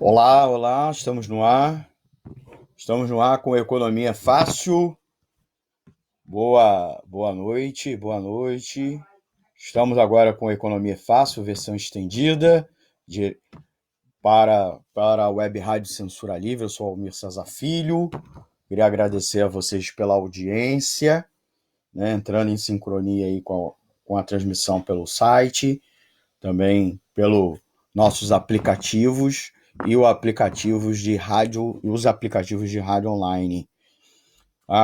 Olá, olá, estamos no ar. Estamos no ar com Economia Fácil. Boa noite, boa noite. Estamos agora com Economia Fácil, versão estendida, de- para a Web Rádio Censura Livre. Eu sou Almir Cesar Filho. Queria agradecer a vocês pela audiência, né, entrando em sincronia aí com a transmissão pelo site, também pelos nossos aplicativos e os aplicativos de rádio online.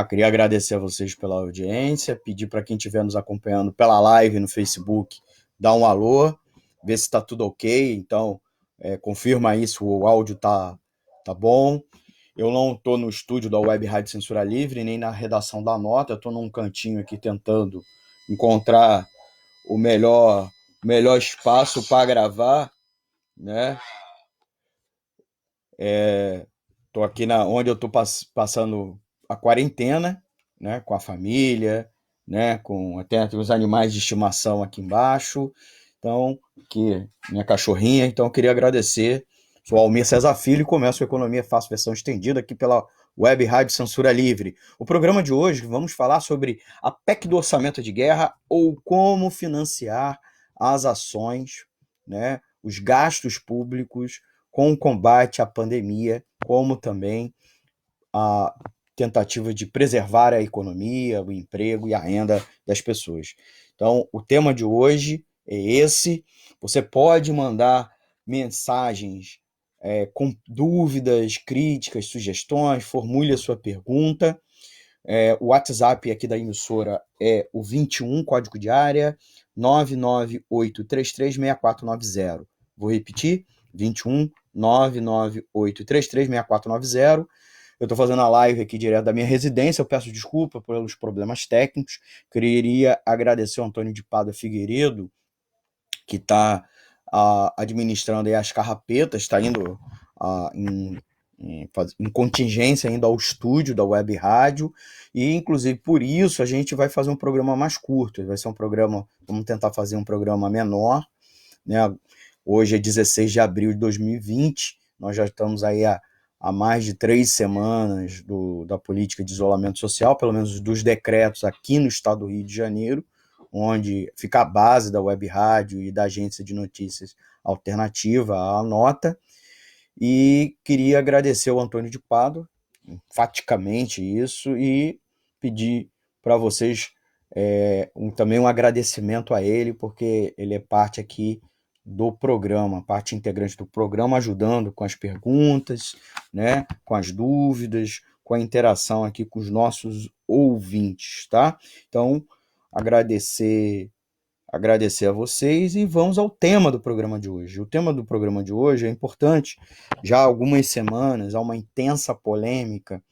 Queria agradecer a vocês pela audiência, pedir para quem estiver nos acompanhando pela live no Facebook, dar um alô, ver se está tudo ok. Então, confirma aí se o áudio tá bom. Eu não estou no estúdio da Web Rádio Censura Livre, nem na redação da nota, eu estou num cantinho aqui tentando encontrar o melhor espaço para gravar, né? Estou aqui onde eu estou passando a quarentena, né? Com a família, né? Com até os animais de estimação aqui embaixo. Então, aqui, minha cachorrinha. Então, eu queria agradecer. Sou Almir Cesar Filho e começo a Economia Fácil versão estendida aqui pela Web Rádio Censura Livre. O programa de hoje vamos falar sobre a PEC do orçamento de guerra ou como financiar as ações, né? Os gastos públicos com o combate à pandemia, como também a tentativa de preservar a economia, o emprego e a renda das pessoas. Então, o tema de hoje é esse. Você pode mandar mensagens com dúvidas, críticas, sugestões, formule a sua pergunta. O WhatsApp aqui da emissora é o 21, código de área, 998336490. Vou repetir, 21 998336490. Eu estou fazendo a live aqui direto da minha residência. Eu peço desculpa pelos problemas técnicos. Queria agradecer ao Antônio de Pádua Figueiredo, que está administrando aí as carrapetas, está indo em contingência ainda ao estúdio da Web Rádio, e inclusive por isso a gente vai fazer um programa mais curto. Vai ser um programa, vamos tentar fazer um programa menor, né? Hoje é 16 de abril de 2020, nós já estamos aí há mais de 3 semanas da política de isolamento social, pelo menos dos decretos aqui no estado do Rio de Janeiro, onde fica a base da Web Rádio e da agência de notícias alternativa, a Nota. E queria agradecer ao Antônio de Pádua, enfaticamente isso, e pedir para vocês também um agradecimento a ele, porque ele é parte aqui do programa, parte integrante do programa, ajudando com as perguntas, né, com as dúvidas, com a interação aqui com os nossos ouvintes, tá? Então, agradecer a vocês e vamos ao tema do programa de hoje. O tema do programa de hoje é importante. Já há algumas semanas há uma intensa polêmica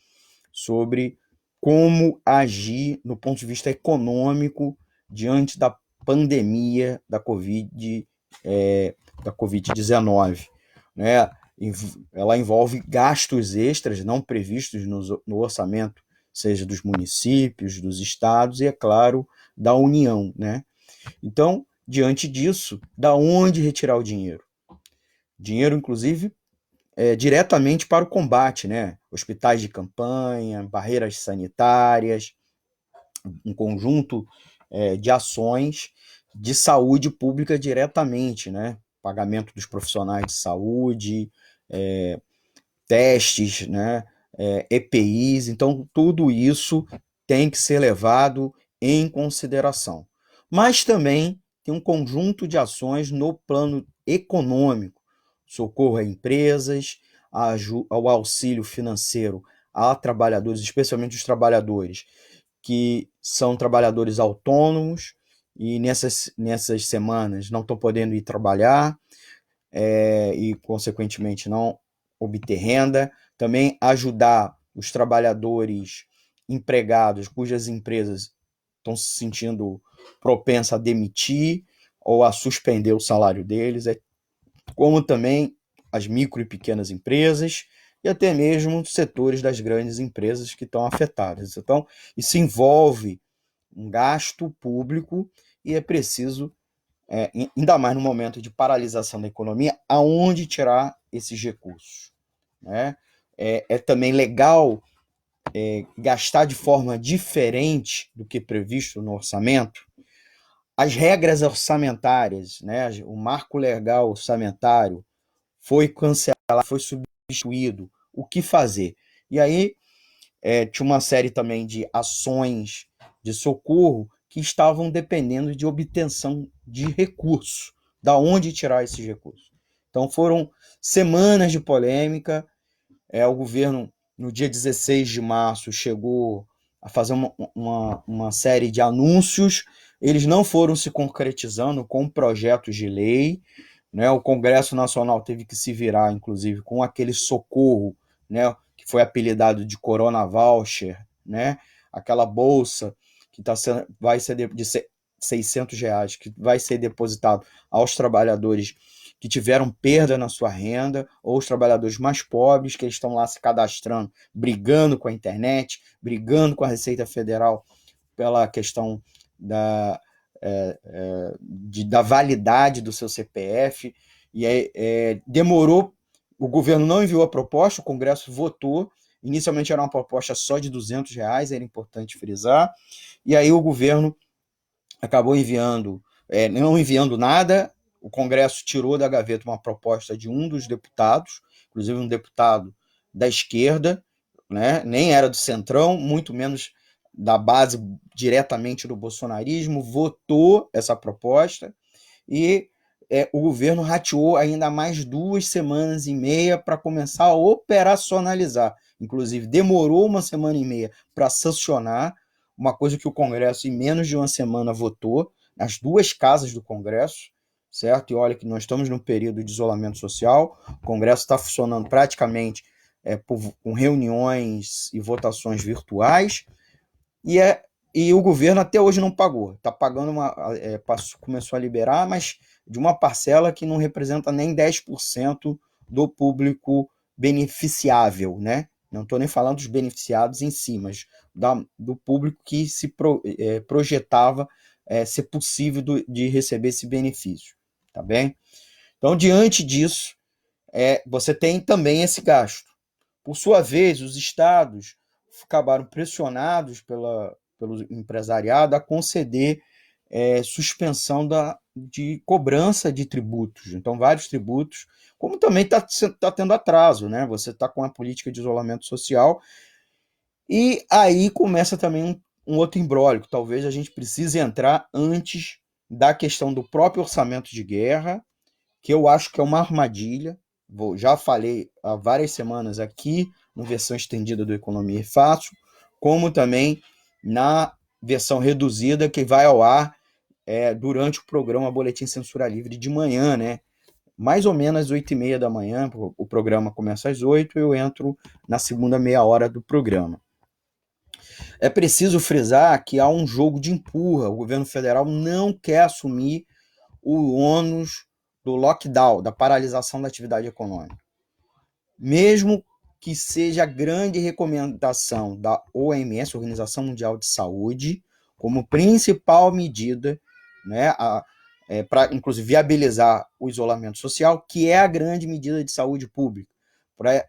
sobre como agir no ponto de vista econômico diante da pandemia da Covid-19. Né? Ela envolve gastos extras não previstos no orçamento, seja dos municípios, dos estados e, é claro, da União. Né? Então, diante disso, da onde retirar o dinheiro? Dinheiro, inclusive, diretamente para o combate, né? Hospitais de campanha, barreiras sanitárias, um conjunto de ações de saúde pública diretamente, né? Pagamento dos profissionais de saúde, testes, né? EPIs, então tudo isso tem que ser levado em consideração. Mas também tem um conjunto de ações no plano econômico, socorro a empresas, ao auxílio financeiro a trabalhadores, especialmente os trabalhadores que são trabalhadores autônomos e nessas semanas não estão podendo ir trabalhar e, consequentemente, não obter renda. Também ajudar os trabalhadores empregados cujas empresas estão se sentindo propensas a demitir ou a suspender o salário deles, como também as micro e pequenas empresas e até mesmo setores das grandes empresas que estão afetadas. Então, isso envolve um gasto público e é preciso, ainda mais no momento de paralisação da economia, aonde tirar esses recursos, né? É também legal gastar de forma diferente do que previsto no orçamento. As regras orçamentárias, né, o marco legal orçamentário foi cancelado, foi substituído. O que fazer? E aí tinha uma série também de ações de socorro que estavam dependendo de obtenção de recursos. Da onde tirar esses recursos? Então foram semanas de polêmica. O governo, no dia 16 de março, chegou a fazer uma série de anúncios. Eles não foram se concretizando com projetos de lei, né? O Congresso Nacional teve que se virar, inclusive, com aquele socorro, né, que foi apelidado de Corona Voucher, né? Aquela bolsa que vai ser de R$ 600, que vai ser depositado aos trabalhadores que tiveram perda na sua renda, ou os trabalhadores mais pobres, que eles estão lá se cadastrando, brigando com a internet, brigando com a Receita Federal pela questão da validade do seu CPF, e aí demorou, o governo não enviou a proposta, o Congresso votou, inicialmente era uma proposta só de R$ 200, era importante frisar, e aí o governo acabou não enviando nada. O Congresso tirou da gaveta uma proposta de um dos deputados, inclusive um deputado da esquerda, né? Nem era do Centrão, muito menos da base diretamente do bolsonarismo, votou essa proposta e o governo rateou ainda mais 2 semanas e meia para começar a operacionalizar. Inclusive, demorou 1 semana e meia para sancionar, uma coisa que o Congresso, em menos de 1 semana, votou, nas 2 casas do Congresso, certo? E olha que nós estamos num período de isolamento social, o Congresso está funcionando praticamente com reuniões e votações virtuais, e o governo até hoje não pagou. Está pagando começou a liberar, mas de uma parcela que não representa nem 10% do público beneficiável, né? Não estou nem falando dos beneficiados em si, mas do público que se projetava ser possível de receber esse benefício, tá bem? Então, diante disso, você tem também esse gasto. Por sua vez, os estados acabaram pressionados pelo empresariado a conceder suspensão de cobrança de tributos. Então, vários tributos, como também está tendo atraso, né? Você está com a política de isolamento social, e aí começa também um outro imbróglio, que talvez a gente precise entrar antes da questão do próprio orçamento de guerra, que eu acho que é uma armadilha. Já falei há várias semanas aqui, na versão estendida do Economia é Fácil, como também na versão reduzida que vai ao ar durante o programa Boletim Censura Livre de manhã, né? Mais ou menos às 8h30 da manhã, o programa começa às 8h, eu entro na segunda meia hora do programa. É preciso frisar que há um jogo de empurra, o governo federal não quer assumir o ônus do lockdown, da paralisação da atividade econômica. Mesmo que seja a grande recomendação da OMS, Organização Mundial de Saúde, como principal medida, né, para inclusive viabilizar o isolamento social, que é a grande medida de saúde pública, para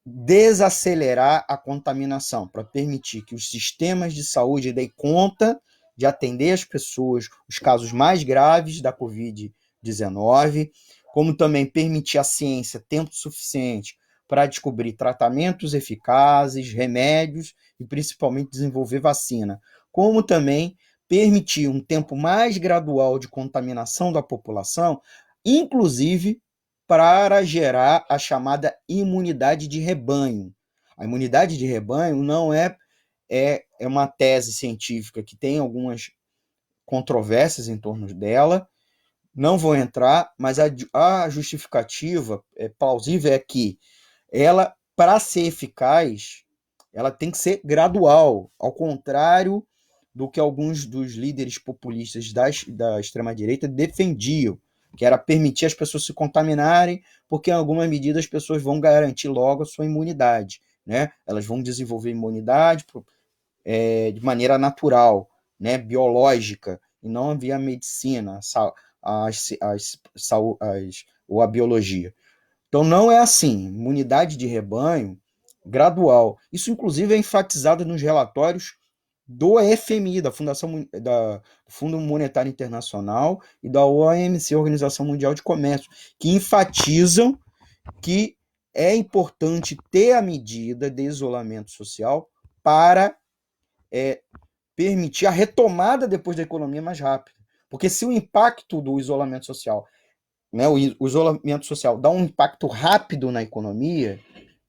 desacelerar a contaminação, para permitir que os sistemas de saúde deem conta de atender as pessoas, os casos mais graves da Covid-19, como também permitir à ciência tempo suficiente para descobrir tratamentos eficazes, remédios e principalmente desenvolver vacina, como também permitir um tempo mais gradual de contaminação da população, inclusive para gerar a chamada imunidade de rebanho. A imunidade de rebanho não é uma tese científica que tem algumas controvérsias em torno dela, não vou entrar, mas a justificativa plausível é que ela, para ser eficaz, ela tem que ser gradual, ao contrário do que alguns dos líderes populistas da extrema-direita defendiam, que era permitir as pessoas se contaminarem, porque em alguma medida as pessoas vão garantir logo a sua imunidade, né? Elas vão desenvolver imunidade de maneira natural, né? Biológica, e não via medicina, ou a biologia. Então não é assim, imunidade de rebanho gradual. Isso inclusive é enfatizado nos relatórios do FMI, da do Fundo Monetário Internacional e da OMC, Organização Mundial de Comércio, que enfatizam que é importante ter a medida de isolamento social para permitir a retomada depois da economia mais rápida. Porque se o impacto do isolamento social, né, o isolamento social dá um impacto rápido na economia,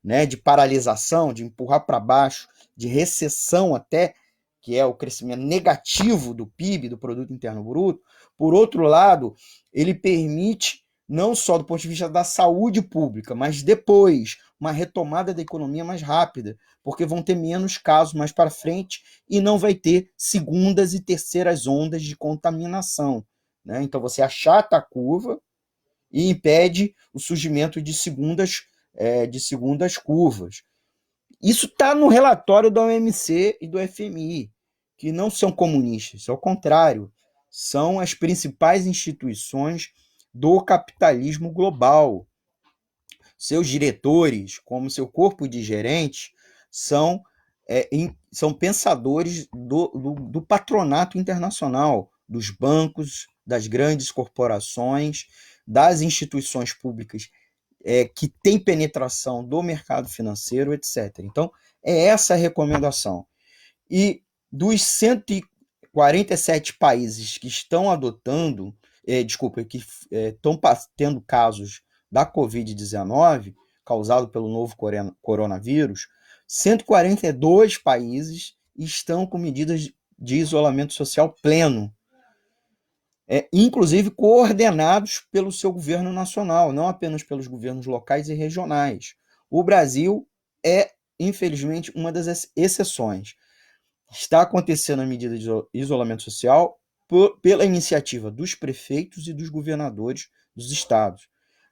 né, de paralisação, de empurrar para baixo, de recessão até, que é o crescimento negativo do PIB, do Produto Interno Bruto. Por outro lado, ele permite, não só do ponto de vista da saúde pública, mas depois, uma retomada da economia mais rápida, porque vão ter menos casos mais para frente e não vai ter segundas e terceiras ondas de contaminação. Né? Então, você achata a curva e impede o surgimento de segundas curvas. Isso está no relatório da OMC e do FMI, que não são comunistas, ao contrário, são as principais instituições do capitalismo global. Seus diretores, como seu corpo de gerentes, são pensadores do patronato internacional, dos bancos, das grandes corporações, das instituições públicas que tem penetração do mercado financeiro, etc. Então, é essa a recomendação. E dos 147 países que estão adotando, que estão tendo casos da Covid-19, causado pelo novo coronavírus, 142 países estão com medidas de isolamento social pleno, inclusive coordenados pelo seu governo nacional, não apenas pelos governos locais e regionais. O Brasil é, infelizmente, uma das exceções. Está acontecendo a medida de isolamento social pela iniciativa dos prefeitos e dos governadores dos estados,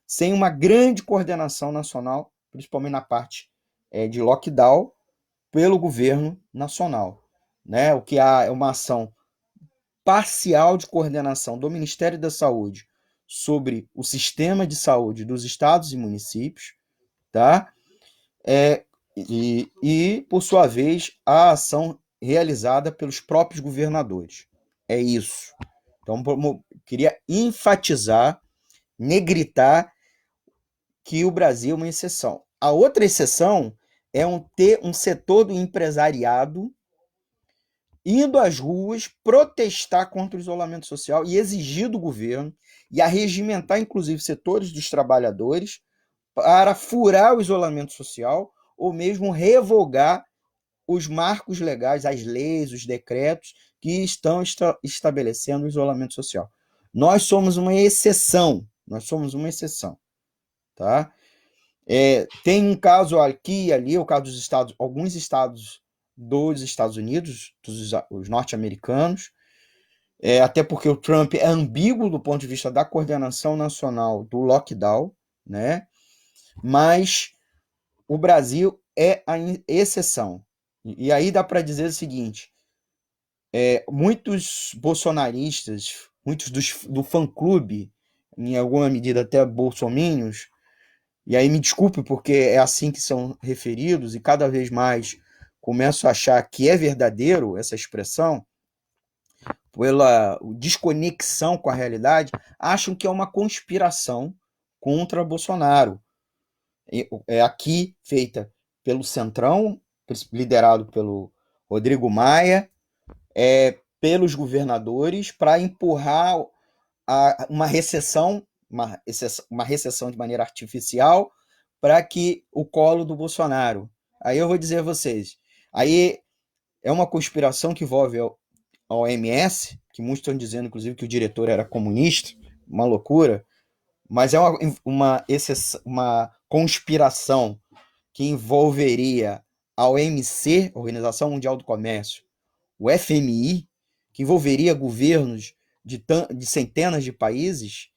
sem uma grande coordenação nacional, principalmente na parte de lockdown, pelo governo nacional. Né? O que há é uma ação parcial de coordenação do Ministério da Saúde sobre o sistema de saúde dos estados e municípios, tá? Por sua vez, a ação realizada pelos próprios governadores. É isso. Então, queria enfatizar, negritar que o Brasil é uma exceção. A outra exceção é ter um setor do empresariado indo às ruas protestar contra o isolamento social e exigir do governo e arregimentar, inclusive, setores dos trabalhadores para furar o isolamento social ou mesmo revogar os marcos legais, as leis, os decretos que estão estabelecendo o isolamento social. Nós somos uma exceção, tá? Tem um caso aqui e ali, o caso dos estados, alguns estados dos Estados Unidos, os norte-americanos, até porque o Trump é ambíguo do ponto de vista da coordenação nacional do lockdown, né? Mas o Brasil é a exceção. E aí dá para dizer o seguinte, muitos bolsonaristas, muitos do fã-clube, em alguma medida até bolsominions, e aí me desculpe porque é assim que são referidos, e cada vez mais começo a achar que é verdadeiro essa expressão, pela desconexão com a realidade, acham que é uma conspiração contra Bolsonaro. É aqui feita pelo Centrão, liderado pelo Rodrigo Maia, pelos governadores, para empurrar uma recessão de maneira artificial para que o colo do Bolsonaro. Aí eu vou dizer a vocês, aí é uma conspiração que envolve a OMS, que muitos estão dizendo, inclusive, que o diretor era comunista, uma loucura, mas é uma conspiração que envolveria a OMC, Organização Mundial do Comércio, o FMI, que envolveria governos de centenas de países,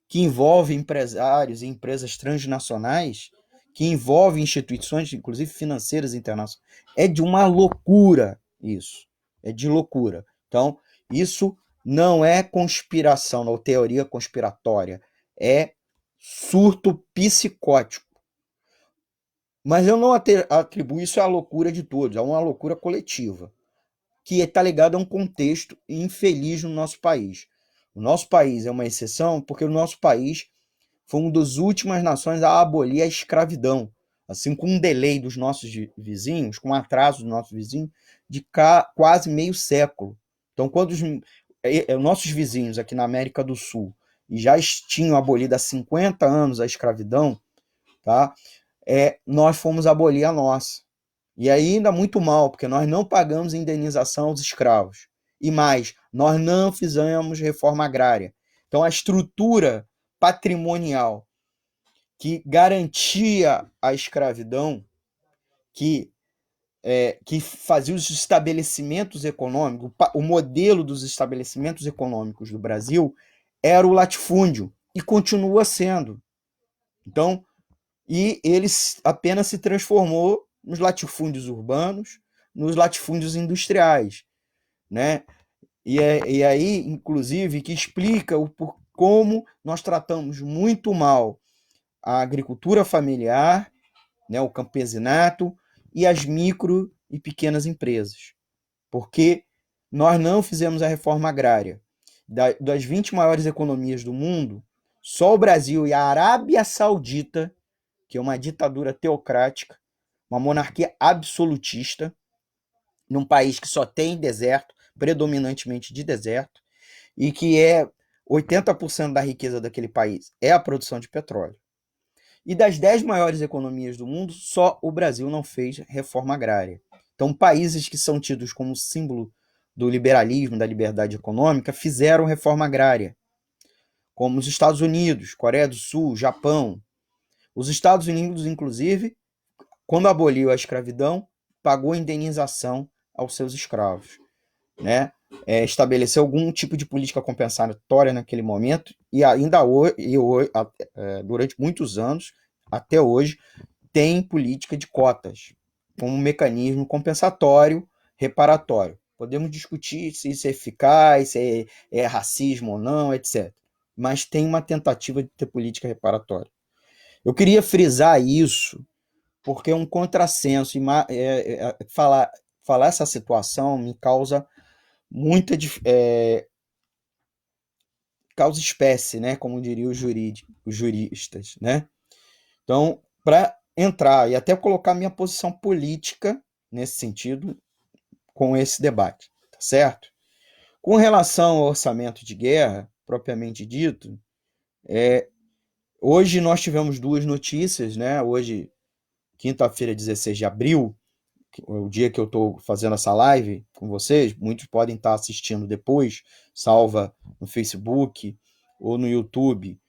que envolve empresários e empresas transnacionais, que envolve instituições, inclusive financeiras internacionais. É de uma loucura isso. É de loucura. Então, isso não é conspiração ou teoria conspiratória. É surto psicótico. Mas eu não atribuo isso à loucura de todos, é uma loucura coletiva, que está ligada a um contexto infeliz no nosso país. O nosso país é uma exceção porque o nosso país foi uma das últimas nações a abolir a escravidão, assim, com um delay dos nossos vizinhos, com um atraso dos nossos vizinhos, de quase meio século. Então, quando os nossos vizinhos aqui na América do Sul já tinham abolido há 50 anos a escravidão, tá? Nós fomos abolir a nossa. E ainda muito mal, porque nós não pagamos indenização aos escravos. E mais, nós não fizemos reforma agrária. Então, a estrutura patrimonial que garantia a escravidão, que fazia os estabelecimentos econômicos, o modelo dos estabelecimentos econômicos do Brasil era o latifúndio, e continua sendo. Então, e ele apenas se transformou nos latifúndios urbanos, nos latifúndios industriais, né? E aí, inclusive, que explica como nós tratamos muito mal a agricultura familiar, né, o campesinato e as micro e pequenas empresas. Porque nós não fizemos a reforma agrária. Das 20 maiores economias do mundo, só o Brasil e a Arábia Saudita, que é uma ditadura teocrática, uma monarquia absolutista, num país que só tem deserto, predominantemente de deserto, e que 80% da riqueza daquele país é a produção de petróleo. E das 10 maiores economias do mundo, só o Brasil não fez reforma agrária. Então, países que são tidos como símbolo do liberalismo, da liberdade econômica, fizeram reforma agrária, como os Estados Unidos, Coreia do Sul, Japão. Os Estados Unidos, inclusive, quando aboliu a escravidão, pagou indenização aos seus escravos, né? Estabeleceu algum tipo de política compensatória naquele momento, e ainda hoje, durante muitos anos, até hoje, tem política de cotas como um mecanismo compensatório, reparatório. Podemos discutir se isso é eficaz, se é racismo ou não, etc. Mas tem uma tentativa de ter política reparatória. Eu queria frisar isso, porque é um contrassenso, e falar essa situação me causa muita causa espécie, né, como diriam os juristas, né? Então, para entrar e até colocar minha posição política nesse sentido com esse debate, tá certo? Com relação ao orçamento de guerra, propriamente dito, hoje nós tivemos duas notícias, né? Hoje, quinta-feira, 16 de abril, o dia que eu estou fazendo essa live com vocês, muitos podem estar assistindo depois, salva no Facebook ou no YouTube,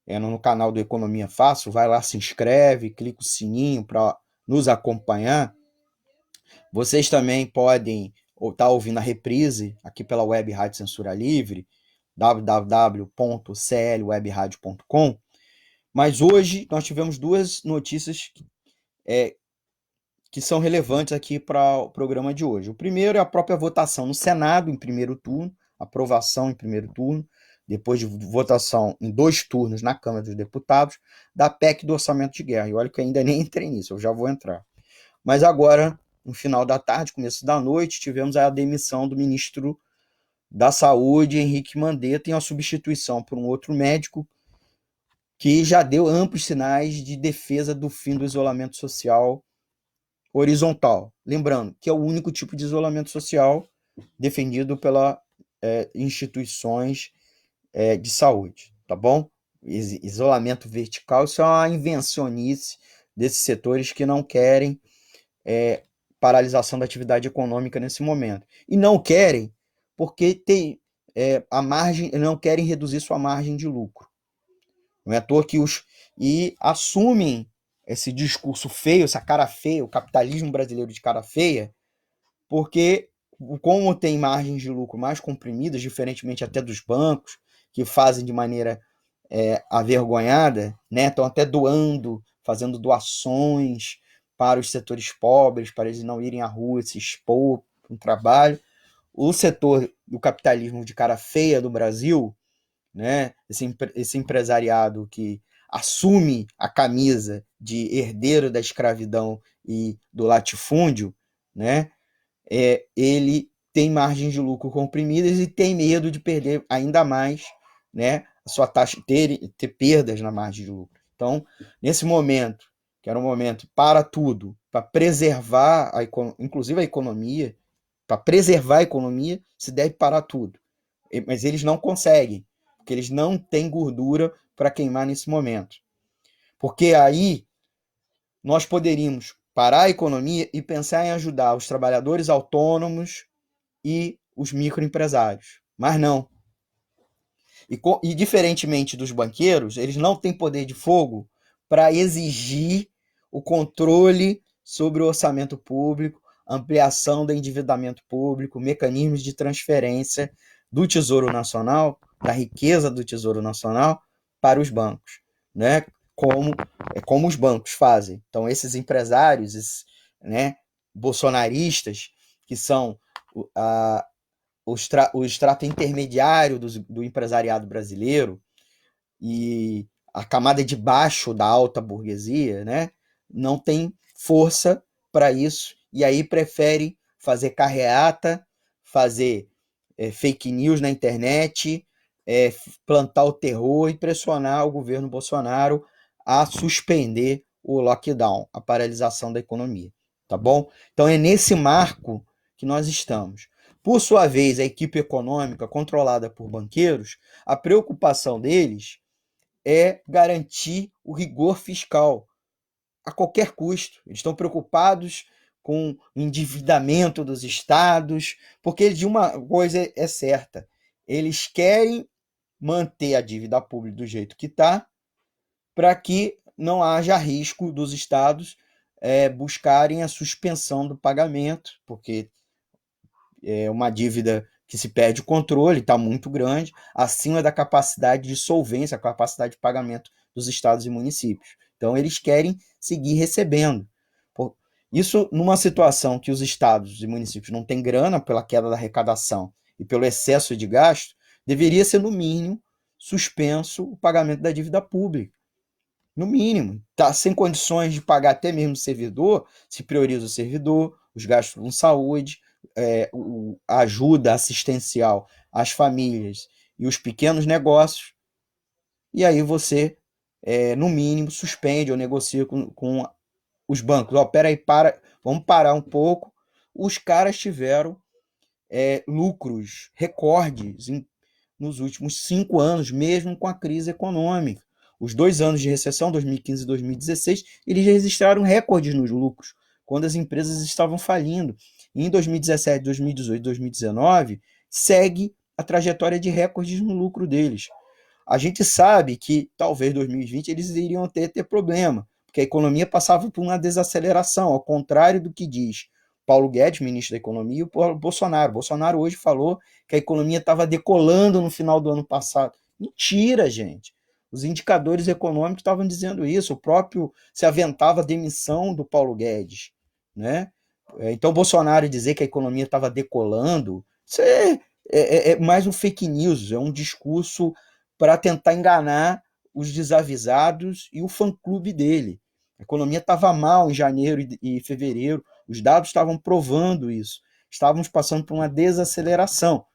no canal do Economia Fácil, vai lá, se inscreve, clica o sininho para nos acompanhar. Vocês também podem estar ouvindo a reprise aqui pela Web Rádio Censura Livre, www.clwebradio.com. Mas hoje nós tivemos duas notícias que são relevantes aqui para o programa de hoje. O primeiro é a própria votação no Senado em primeiro turno, aprovação em primeiro turno, depois de votação em 2 turnos na Câmara dos Deputados, da PEC do Orçamento de Guerra. E olha que eu ainda nem entrei nisso, eu já vou entrar. Mas agora, no final da tarde, começo da noite, tivemos a demissão do ministro da Saúde, Henrique Mandetta, em uma substituição por um outro médico que já deu amplos sinais de defesa do fim do isolamento social horizontal. Lembrando que é o único tipo de isolamento social defendido pelas instituições de saúde, tá bom? Isolamento vertical, isso é uma invencionice desses setores que não querem paralisação da atividade econômica nesse momento. E não querem porque tem a margem, não querem reduzir sua margem de lucro. Não é à toa que e assumem esse discurso feio, essa cara feia, o capitalismo brasileiro de cara feia, porque como tem margens de lucro mais comprimidas, diferentemente até dos bancos, que fazem de maneira avergonhada, né? Estão até doando, fazendo doações para os setores pobres, para eles não irem à rua se expor com trabalho. O setor do capitalismo de cara feia do Brasil, né? Esse empresariado que assume a camisa de herdeiro da escravidão e do latifúndio, né? Ele tem margens de lucro comprimidas e tem medo de perder ainda mais, né, a sua taxa, ter perdas na margem de lucro. Então, nesse momento, que era um momento para tudo, para preservar, inclusive a economia, para preservar a economia, se deve parar tudo. Mas eles não conseguem, porque eles não têm gordura para queimar nesse momento. Porque aí nós poderíamos parar a economia e pensar em ajudar os trabalhadores autônomos e os microempresários. Mas não. E diferentemente dos banqueiros, eles não têm poder de fogo para exigir o controle sobre o orçamento público, ampliação do endividamento público, mecanismos de transferência do Tesouro Nacional, da riqueza do Tesouro Nacional, para os bancos, né? Como os bancos fazem. Então, esses empresários, né, bolsonaristas, que são o extrato intermediário do empresariado brasileiro e a camada de baixo da alta burguesia, né, não tem força para isso e aí prefere fazer carreata, fazer fake news na internet, plantar o terror e pressionar o governo Bolsonaro a suspender o lockdown, a paralisação da economia, tá bom? Então é nesse marco que nós estamos. Por sua vez, a equipe econômica controlada por banqueiros, a preocupação deles é garantir o rigor fiscal a qualquer custo. Eles estão preocupados com o endividamento dos estados, porque de uma coisa é certa, eles querem manter a dívida pública do jeito que está, para que não haja risco dos estados buscarem a suspensão do pagamento, porque é uma dívida que se perde o controle, está muito grande, acima da capacidade de solvência, a capacidade de pagamento dos estados e municípios. Então, eles querem seguir recebendo. Isso numa situação que os estados e municípios não têm grana pela queda da arrecadação e pelo excesso de gasto, deveria ser, no mínimo, suspenso o pagamento da dívida pública. No mínimo. Está sem condições de pagar até mesmo o servidor, se prioriza o servidor, os gastos com saúde, a ajuda assistencial às famílias e os pequenos negócios, e aí você, no mínimo, suspende ou negocia com os bancos. Peraí, vamos parar um pouco. Os caras tiveram lucros recordes nos últimos 5 anos, mesmo com a crise econômica. Os 2 anos de recessão, 2015 e 2016, eles registraram recordes nos lucros, quando as empresas estavam falindo. E em 2017, 2018 e 2019, segue a trajetória de recordes no lucro deles. A gente sabe que talvez 2020 eles iriam ter problema, porque a economia passava por uma desaceleração, ao contrário do que diz Paulo Guedes, ministro da Economia, e o Bolsonaro. Bolsonaro hoje falou que a economia estava decolando no final do ano passado. Mentira, gente. Os indicadores econômicos estavam dizendo isso. O próprio se aventava a demissão do Paulo Guedes, né? Então, Bolsonaro dizer que a economia estava decolando, isso é mais um fake news, é um discurso para tentar enganar os desavisados e o fã-clube dele. A economia estava mal em janeiro e fevereiro, os dados estavam provando isso. Estávamos passando por uma desaceleração.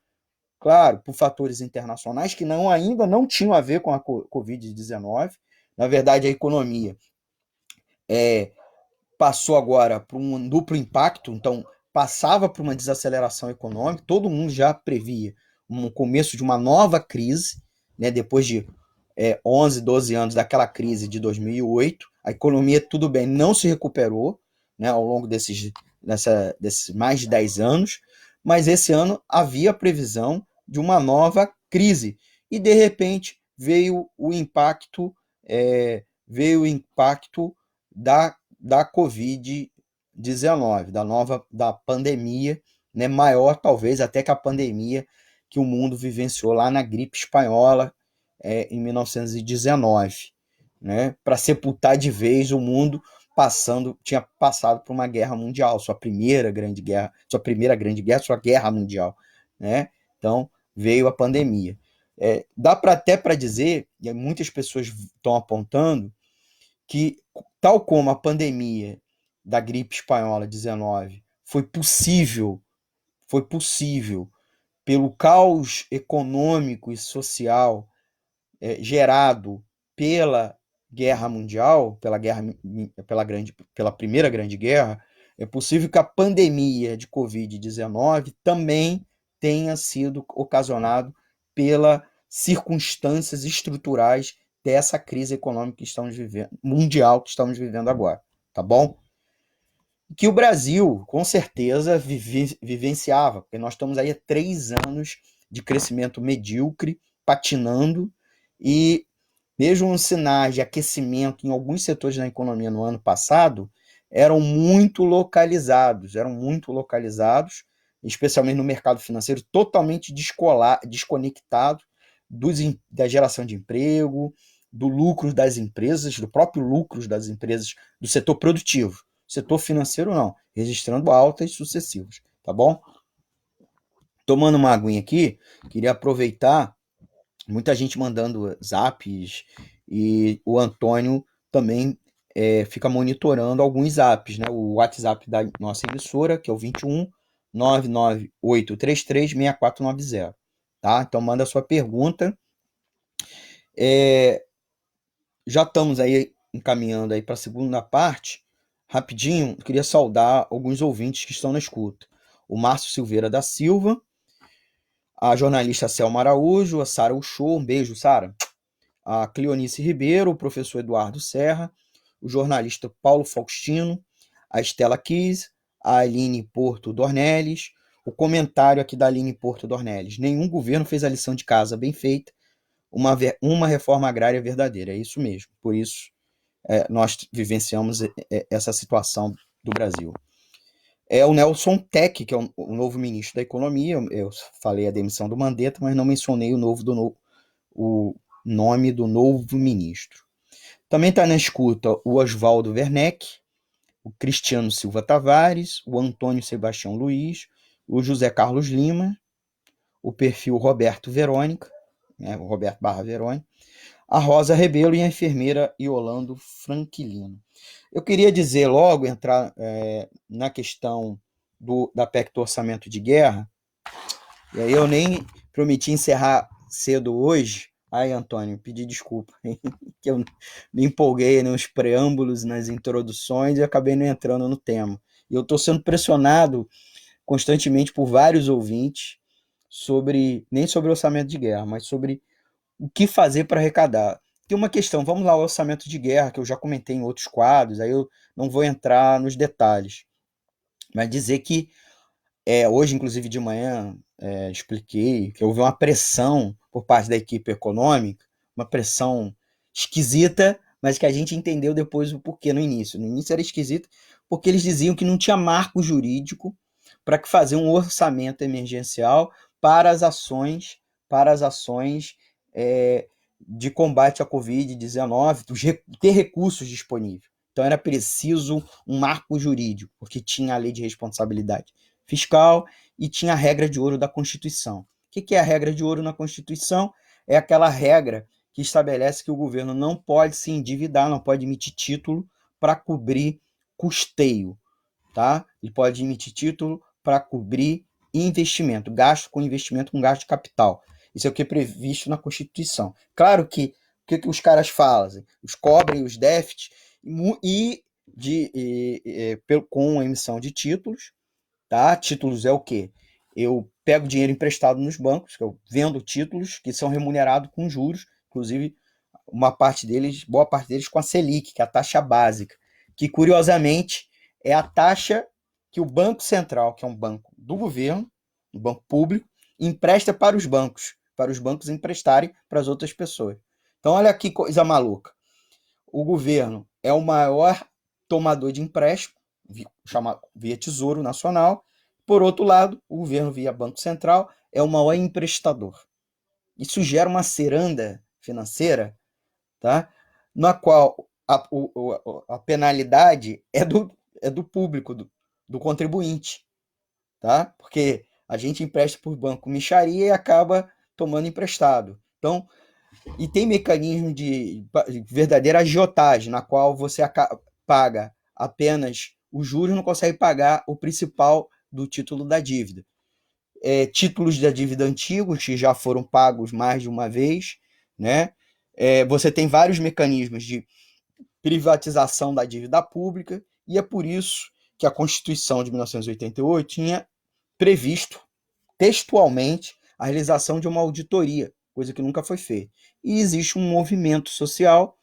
Claro, por fatores internacionais que ainda não tinham a ver com a Covid-19. Na verdade, a economia passou agora por um duplo impacto, então passava por uma desaceleração econômica, todo mundo já previa um começo de uma nova crise, né, depois de 11, 12 anos daquela crise de 2008, a economia, tudo bem, não se recuperou, né, ao longo desses mais de 10 anos, mas esse ano havia a previsão de uma nova crise, e de repente veio o impacto da Covid-19, da pandemia, né, maior talvez até que a pandemia que o mundo vivenciou lá na gripe espanhola em 1919, né, para sepultar de vez o mundo tinha passado por uma guerra mundial, sua primeira grande guerra, sua guerra mundial, né? Então veio a pandemia. Dá até para dizer, e muitas pessoas estão apontando, que tal como a pandemia da gripe espanhola 19 foi possível pelo caos econômico e social gerado pela guerra mundial, pela primeira grande guerra, é possível que a pandemia de Covid-19 também tenha sido ocasionado pelas circunstâncias estruturais dessa crise econômica que estamos vivendo, mundial que estamos vivendo agora, tá bom? Que o Brasil, com certeza, vivenciava, porque nós estamos aí há 3 anos de crescimento medíocre, patinando, e mesmo os sinais de aquecimento em alguns setores da economia no ano passado eram muito localizados, especialmente no mercado financeiro, totalmente desconectado da geração de emprego, do lucro das empresas, do próprio lucro das empresas, do setor produtivo. Setor financeiro não, registrando altas sucessivas, tá bom? Tomando uma aguinha aqui, queria aproveitar, muita gente mandando zaps, e o Antônio também fica monitorando alguns zaps, né? O WhatsApp da nossa emissora, que é o 21 99833 6490, tá? Então manda a sua pergunta. Já estamos aí encaminhando aí para a segunda parte. Rapidinho, eu queria saudar alguns ouvintes que estão na escuta. O Márcio Silveira da Silva, a jornalista Selma Araújo, a Sara Uchoa, um beijo, Sara. A Cleonice Ribeiro, o professor Eduardo Serra, o jornalista Paulo Faustino, a Estela Kiss, a Aline Porto Dornelles, o comentário aqui da Aline Porto Dornelles. Nenhum governo fez a lição de casa bem feita, uma reforma agrária verdadeira. É isso mesmo. Por isso, nós vivenciamos essa situação do Brasil. O Nelson Tech, que é o novo ministro da Economia. Eu falei a demissão do Mandetta, mas não mencionei o nome do novo ministro. Também está na escuta o Oswaldo Werneck, o Cristiano Silva Tavares, o Antônio Sebastião Luiz, o José Carlos Lima, o perfil Roberto Verônica, né, o Roberto Barra Verônica, a Rosa Rebelo e a enfermeira Iolando Franquilino. Eu queria dizer logo, entrar na questão da PEC do orçamento de guerra, e aí eu nem prometi encerrar cedo hoje. Ai, Antônio, pedi desculpa, que eu me empolguei nos preâmbulos, nas introduções e acabei não entrando no tema. E eu estou sendo pressionado constantemente por vários ouvintes nem sobre orçamento de guerra, mas sobre o que fazer para arrecadar. Tem uma questão, vamos lá, o orçamento de guerra, que eu já comentei em outros quadros, aí eu não vou entrar nos detalhes, mas dizer que hoje, inclusive de manhã, expliquei que houve uma pressão por parte da equipe econômica, uma pressão esquisita, mas que a gente entendeu depois o porquê no início. No início era esquisito porque eles diziam que não tinha marco jurídico para fazer um orçamento emergencial para as ações de combate à Covid-19, ter recursos disponíveis. Então era preciso um marco jurídico, porque tinha a lei de responsabilidade fiscal e tinha a regra de ouro da Constituição. O que é a regra de ouro na Constituição? É aquela regra que estabelece que o governo não pode se endividar, não pode emitir título para cobrir custeio, tá? Ele pode emitir título para cobrir investimento, gasto com investimento com gasto de capital. Isso é o que é previsto na Constituição. Claro que o que os caras fazem? Os cobrem os déficits com a emissão de títulos, tá? Títulos é o quê? Eu pego dinheiro emprestado nos bancos, eu vendo títulos que são remunerados com juros, inclusive boa parte deles com a Selic, que é a taxa básica, que curiosamente é a taxa que o Banco Central, que é um banco do governo, um banco público, empresta para os bancos emprestarem para as outras pessoas. Então olha que coisa maluca. O governo é o maior tomador de empréstimo, via Tesouro Nacional. Por outro lado, o governo, via Banco Central, é o maior emprestador. Isso gera uma ciranda financeira, tá? Na qual a penalidade é do público, do contribuinte, tá? Porque a gente empresta por banco mixaria e acaba tomando emprestado. Então, e tem mecanismo de verdadeira agiotagem, na qual você paga apenas os juros, não consegue pagar o principal do título da dívida. Títulos da dívida antigos que já foram pagos mais de uma vez, né? Você tem vários mecanismos de privatização da dívida pública, e é por isso que a Constituição de 1988 tinha previsto textualmente a realização de uma auditoria, coisa que nunca foi feita. E existe um movimento social,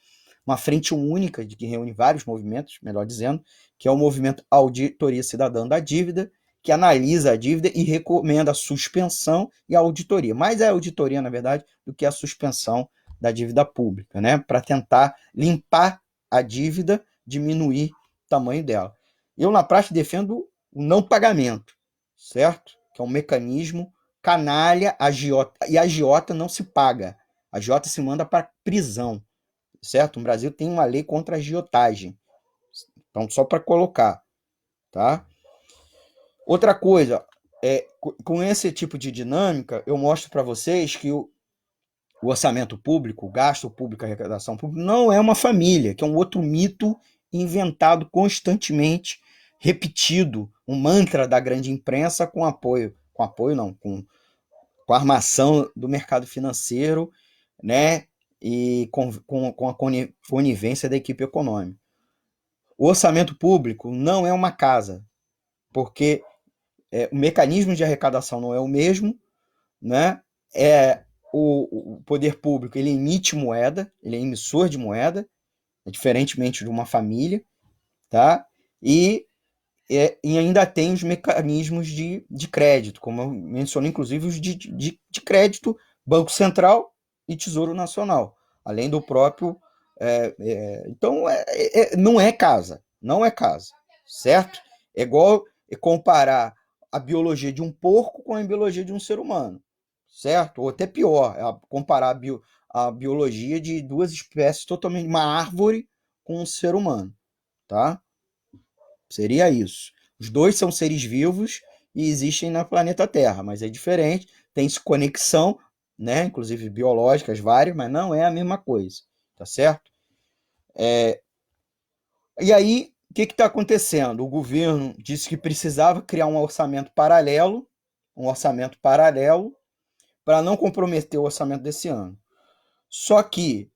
uma frente única, de que reúne vários movimentos, melhor dizendo, que é o movimento Auditoria Cidadã da Dívida, que analisa a dívida e recomenda a suspensão e a auditoria. Mais é a auditoria, na verdade, do que a suspensão da dívida pública, né? Para tentar limpar a dívida, diminuir o tamanho dela. Eu, na prática, defendo o não pagamento, certo? Que é um mecanismo canalha, agiota, e agiota não se paga. A agiota se manda para prisão, certo? O Brasil tem uma lei contra a agiotagem. Então, só para colocar, tá? Outra coisa, com esse tipo de dinâmica, eu mostro para vocês que o orçamento público, o gasto público, a arrecadação pública, não é uma família, que é um outro mito inventado constantemente, repetido, um mantra da grande imprensa com a armação do mercado financeiro, né, e com a conivência da equipe econômica. O orçamento público não é uma casa, porque o mecanismo de arrecadação não é o mesmo, né? O poder público, ele emite moeda, ele é emissor de moeda, diferentemente de uma família, tá? E ainda tem os mecanismos de crédito, como eu mencionei, inclusive os de crédito, Banco Central e Tesouro Nacional, além do próprio. Então, não é casa, não é casa, certo? É igual comparar a biologia de um porco com a biologia de um ser humano, certo? Ou até pior, comparar a biologia de duas espécies totalmente, uma árvore com um ser humano, tá? Seria isso. Os dois são seres vivos e existem no planeta Terra, mas é diferente, tem conexão, né? Inclusive biológicas várias, mas não é a mesma coisa, tá certo? E aí, o que está acontecendo? O governo disse que precisava criar um orçamento paralelo para não comprometer o orçamento desse ano. Só que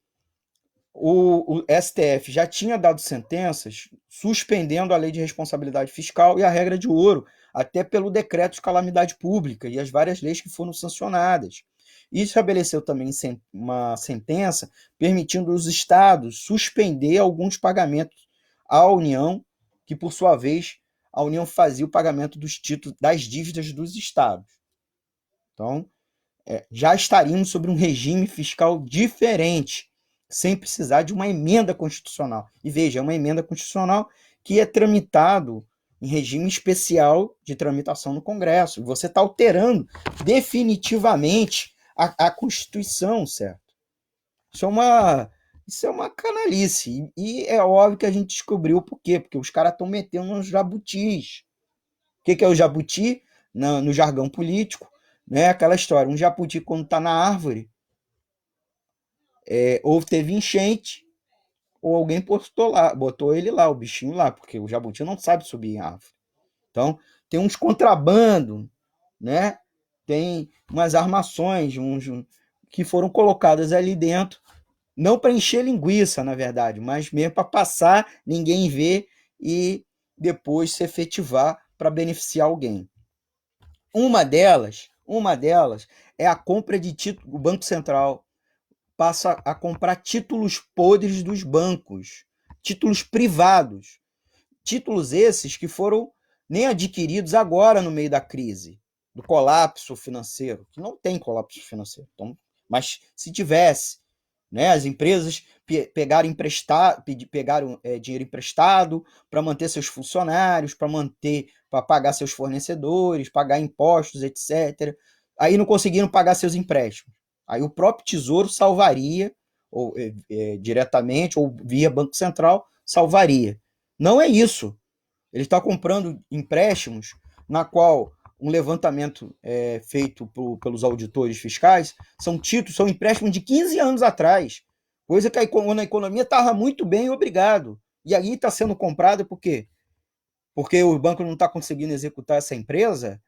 o STF já tinha dado sentenças suspendendo a lei de responsabilidade fiscal e a regra de ouro, até pelo decreto de calamidade pública e as várias leis que foram sancionadas. E estabeleceu também uma sentença permitindo os estados suspender alguns pagamentos à União, que por sua vez a União fazia o pagamento dos títulos das dívidas dos estados. Então, já estaríamos sobre um regime fiscal diferente, sem precisar de uma emenda constitucional. E veja, é uma emenda constitucional que é tramitado em regime especial de tramitação no Congresso. Você está alterando definitivamente a Constituição, certo? Isso é uma canalice. E é óbvio que a gente descobriu por quê. Porque os caras estão metendo nos jabutis. O que é o jabuti? No jargão político, né? Aquela história. Um jabuti, quando está na árvore, ou teve enchente, ou alguém botou ele lá, o bichinho lá, porque o jabuti não sabe subir em árvore. Então, tem uns contrabando, né? Tem umas armações que foram colocadas ali dentro, não para encher linguiça, na verdade, mas mesmo para passar, ninguém ver e depois se efetivar para beneficiar alguém. Uma delas é a compra de títulos. O Banco Central passa a comprar títulos podres dos bancos, títulos privados, títulos esses que foram nem adquiridos agora no meio da crise, do colapso financeiro, que não tem colapso financeiro, então, mas se tivesse, né? As empresas pegaram dinheiro emprestado para manter seus funcionários, para pagar seus fornecedores, pagar impostos, etc. Aí não conseguiram pagar seus empréstimos. Aí o próprio Tesouro salvaria, ou diretamente, ou via Banco Central, salvaria. Não é isso. Ele está comprando empréstimos na qual um levantamento feito pelos auditores fiscais são títulos, são empréstimos de 15 anos atrás, coisa que a economia estava muito bem, obrigado. E aí está sendo comprado por quê? Porque o banco não está conseguindo executar essa empresa,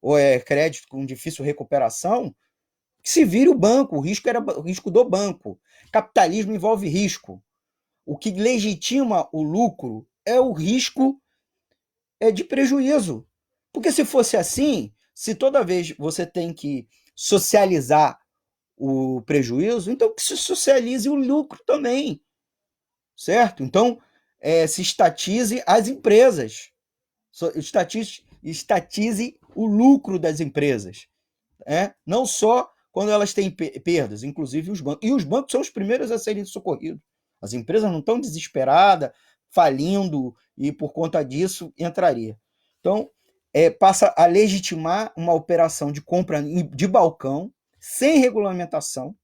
ou é crédito com difícil recuperação, que se vire o banco, o risco era o risco do banco. Capitalismo envolve risco. O que legitima o lucro é o risco de prejuízo. Porque se fosse assim, se toda vez você tem que socializar o prejuízo, então que se socialize o lucro também, certo? Então, se estatize as empresas, estatize o lucro das empresas, não só quando elas têm perdas, inclusive os bancos. E os bancos são os primeiros a serem socorridos. As empresas não estão desesperadas, falindo, e por conta disso entraria. Então, passa a legitimar uma operação de compra de balcão, sem regulamentação,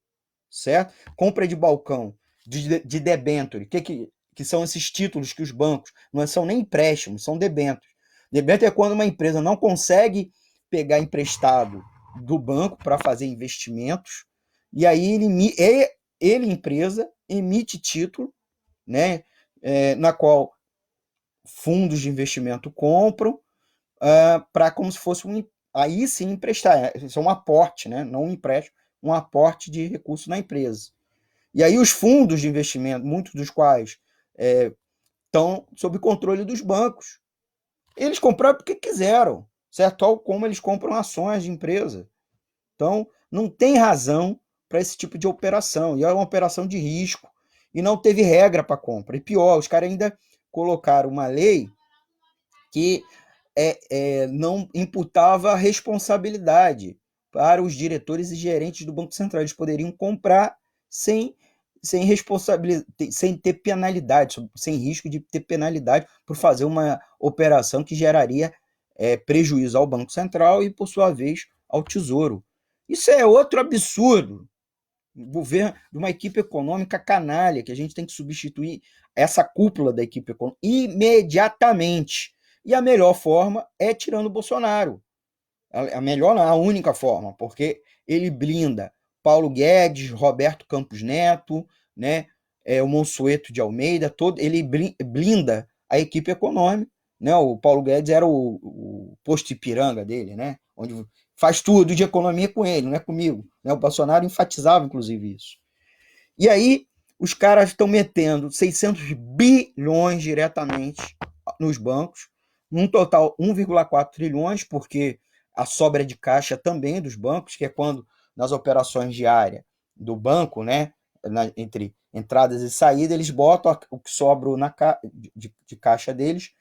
certo? Compra de balcão, de debênture, que são esses títulos que os bancos, não são nem empréstimos, são debêntures. Debênture é quando uma empresa não consegue pegar emprestado do banco para fazer investimentos, e aí ele empresa, emite título, né, na qual fundos de investimento compram, para como se fosse aí sim emprestar. Isso é um aporte, né, não um empréstimo, um aporte de recursos na empresa. E aí os fundos de investimento, muitos dos quais estão sob controle dos bancos. Eles compraram porque quiseram, certo? Tal como eles compram ações de empresa. Então, não tem razão para esse tipo de operação. E é uma operação de risco. E não teve regra para compra. E pior, os caras ainda colocaram uma lei que não imputava responsabilidade para os diretores e gerentes do Banco Central. Eles poderiam comprar sem responsabilidade, sem ter penalidade, sem risco de ter penalidade por fazer uma operação que geraria prejuízo ao Banco Central e, por sua vez, ao Tesouro. Isso é outro absurdo. Governo de uma equipe econômica canalha, que a gente tem que substituir essa cúpula da equipe econômica imediatamente. E a melhor forma é tirando o Bolsonaro. A melhor, não, a única forma, porque ele blinda Paulo Guedes, Roberto Campos Neto, né, o Monsueto de Almeida, ele blinda a equipe econômica. Né? O Paulo Guedes era o posto Ipiranga dele, né? Onde faz tudo de economia com ele, não é comigo. Né? O Bolsonaro enfatizava, inclusive, isso. E aí, os caras estão metendo 600 bilhões diretamente nos bancos, num total 1,4 trilhões, porque a sobra de caixa também dos bancos, que é quando nas operações diárias do banco, né, entre entradas e saídas, eles botam o que sobra de caixa deles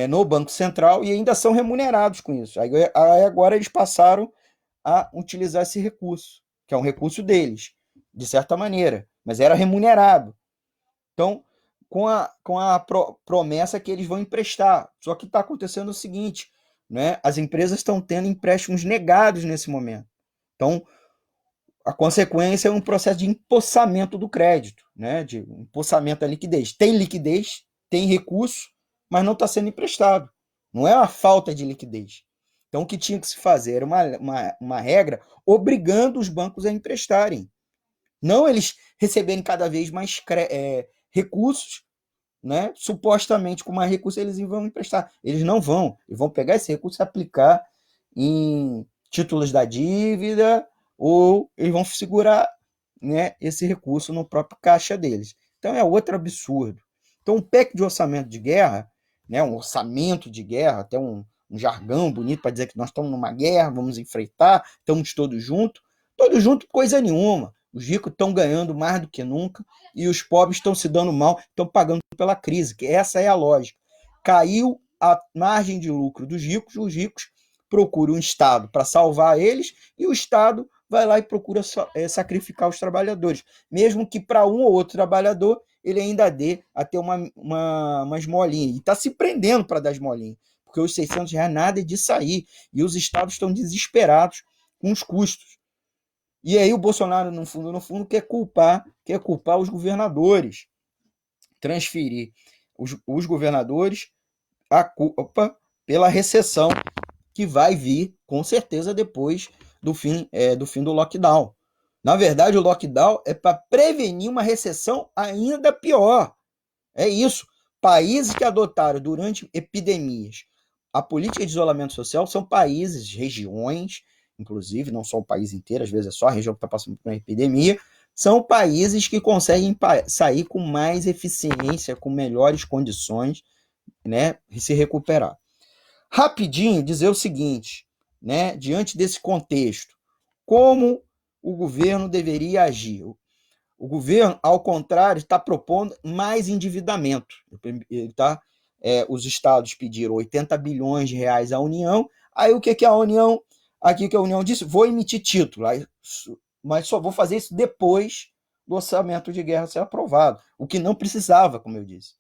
no Banco Central e ainda são remunerados com isso. Aí agora eles passaram a utilizar esse recurso, que é um recurso deles, de certa maneira, mas era remunerado. Então, com a promessa que eles vão emprestar. Só que está acontecendo o seguinte, né? As empresas estão tendo empréstimos negados nesse momento. Então, a consequência é um processo de empossamento do crédito, né? De empossamento da liquidez. Tem liquidez, tem recurso, mas não está sendo emprestado. Não é uma falta de liquidez. Então, o que tinha que se fazer era uma regra obrigando os bancos a emprestarem. Não eles receberem cada vez mais recursos, né? Supostamente com mais recursos eles vão emprestar. Eles não vão. Eles vão pegar esse recurso e aplicar em títulos da dívida ou eles vão segurar, né, esse recurso no próprio caixa deles. Então é outro absurdo. Então o PEC de orçamento de guerra, né, um orçamento de guerra, até um jargão bonito para dizer que nós estamos numa guerra, vamos enfrentar, estamos todos juntos coisa nenhuma. Os ricos estão ganhando mais do que nunca e os pobres estão se dando mal, estão pagando pela crise, que essa é a lógica. Caiu a margem de lucro dos ricos, os ricos procuram um Estado para salvar eles e o Estado vai lá e procura sacrificar os trabalhadores, mesmo que para um ou outro trabalhador ele ainda dê até uma esmolinha, e está se prendendo para dar esmolinha, porque os R$ 600 nada é de sair, e os estados estão desesperados com os custos. E aí o Bolsonaro, no fundo, quer culpar os governadores, transferir os governadores a culpa pela recessão que vai vir, com certeza, depois do fim do lockdown. Na verdade, o lockdown é para prevenir uma recessão ainda pior. É isso. Países que adotaram durante epidemias a política de isolamento social são países, regiões, inclusive, não só o país inteiro, às vezes é só a região que está passando por uma epidemia, são países que conseguem sair com mais eficiência, com melhores condições, né, e se recuperar. Rapidinho dizer o seguinte, né, diante desse contexto, como o governo deveria agir? O governo, ao contrário, está propondo mais endividamento. Os estados pediram 80 bilhões de reais à União. Aí o que a União, aqui que a União disse, vou emitir título, mas só vou fazer isso depois do orçamento de guerra ser aprovado, o que não precisava, como eu disse.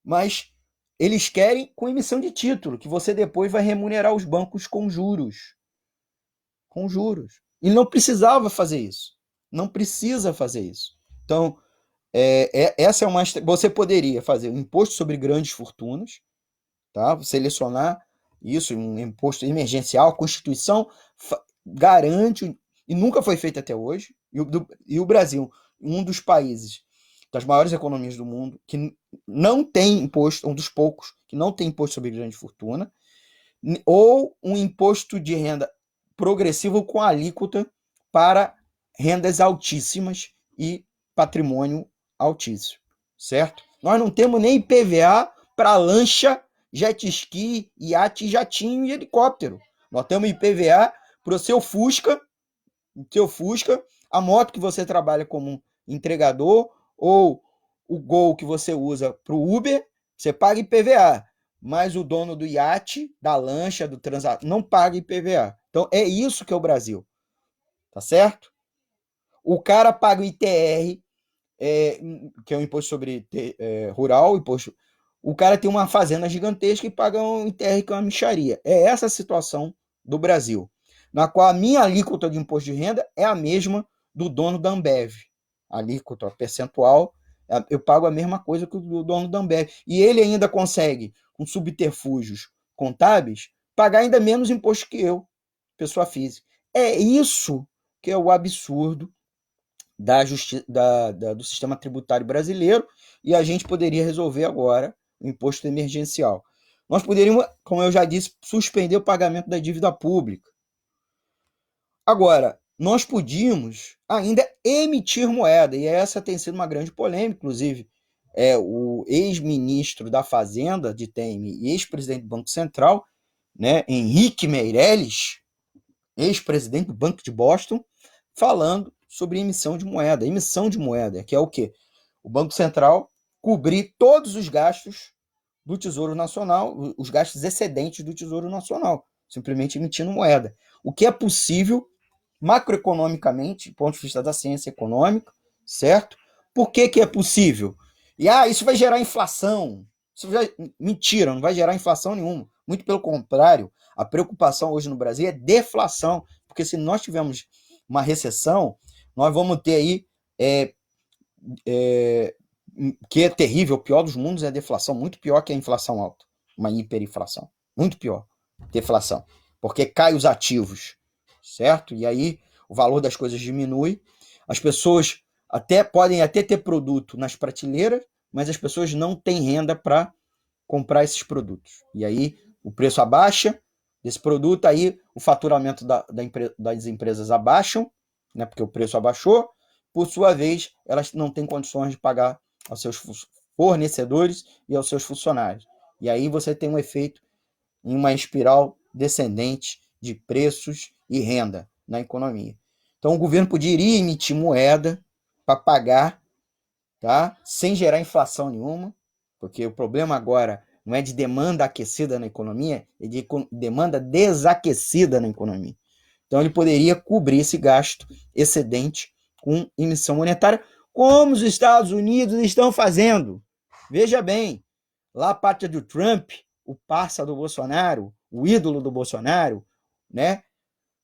Mas eles querem com emissão de título, que você depois vai remunerar os bancos com juros. Com juros. E não precisava fazer isso. Não precisa fazer isso. Então, essa é uma. Você poderia fazer um imposto sobre grandes fortunas, tá? Selecionar isso, um imposto emergencial. A Constituição garante, e nunca foi feito até hoje, e o Brasil, um dos países das maiores economias do mundo, que não tem imposto, um dos poucos que não tem imposto sobre grande fortuna, ou um imposto de renda progressivo com alíquota para rendas altíssimas e patrimônio altíssimo, certo? Nós não temos nem IPVA para lancha, jet ski, iate, jatinho e helicóptero. Nós temos IPVA para o seu Fusca, a moto que você trabalha como entregador, ou o Gol que você usa para o Uber, você paga IPVA. Mas o dono do iate, da lancha, do transatlântico, não paga IPVA. Então é isso que é o Brasil. Tá certo? O cara paga o ITR, que é o imposto sobre rural, imposto. O cara tem uma fazenda gigantesca e paga um ITR que é uma mixaria. É essa a situação do Brasil, na qual a minha alíquota de imposto de renda é a mesma do dono da Ambev. A alíquota percentual, eu pago a mesma coisa que o dono da Ambev. E ele ainda consegue, com subterfúgios contábeis, pagar ainda menos imposto que eu, pessoa física. É isso que é o absurdo do sistema tributário brasileiro, e a gente poderia resolver agora o imposto emergencial. Nós poderíamos, como eu já disse, suspender o pagamento da dívida pública. Agora, nós podíamos ainda emitir moeda, e essa tem sido uma grande polêmica, inclusive o ex-ministro da Fazenda de Temer e ex-presidente do Banco Central, né, Henrique Meirelles, ex-presidente do Banco de Boston, falando sobre emissão de moeda, que é o quê? O Banco Central cobrir todos os gastos do Tesouro Nacional, os gastos excedentes do Tesouro Nacional, simplesmente emitindo moeda. O que é possível macroeconomicamente, do ponto de vista da ciência econômica, certo? Por que é possível? E isso vai gerar inflação. Mentira, não vai gerar inflação nenhuma. Muito pelo contrário, a preocupação hoje no Brasil é deflação, porque se nós tivermos uma recessão, nós vamos ter aí que é terrível, o pior dos mundos é a deflação, muito pior que a inflação alta, uma hiperinflação, muito pior, deflação, porque cai os ativos, certo? E aí o valor das coisas diminui, as pessoas podem até ter produto nas prateleiras, mas as pessoas não têm renda para comprar esses produtos. E aí o preço abaixa desse produto, aí o faturamento das empresas abaixam, né, porque o preço abaixou, por sua vez, elas não têm condições de pagar aos seus fornecedores e aos seus funcionários. E aí você tem um efeito em uma espiral descendente de preços e renda na economia. Então o governo poderia emitir moeda para pagar, tá? Sem gerar inflação nenhuma, porque o problema agora não é de demanda aquecida na economia, é de demanda desaquecida na economia. Então ele poderia cobrir esse gasto excedente com emissão monetária, como os Estados Unidos estão fazendo. Veja bem, lá a pátria do Trump, o parça do Bolsonaro, o ídolo do Bolsonaro, né?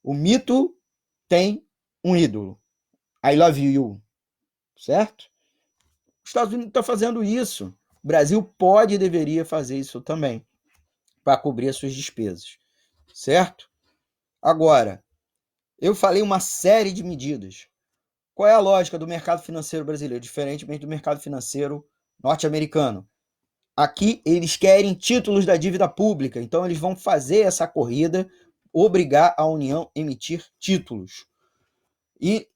O mito tem um ídolo. I love you, certo? Os Estados Unidos estão fazendo isso. O Brasil pode e deveria fazer isso também, para cobrir as suas despesas, certo? Agora, eu falei uma série de medidas. Qual é a lógica do mercado financeiro brasileiro, diferentemente do mercado financeiro norte-americano? Aqui eles querem títulos da dívida pública, então eles vão fazer essa corrida, obrigar a União a emitir títulos. E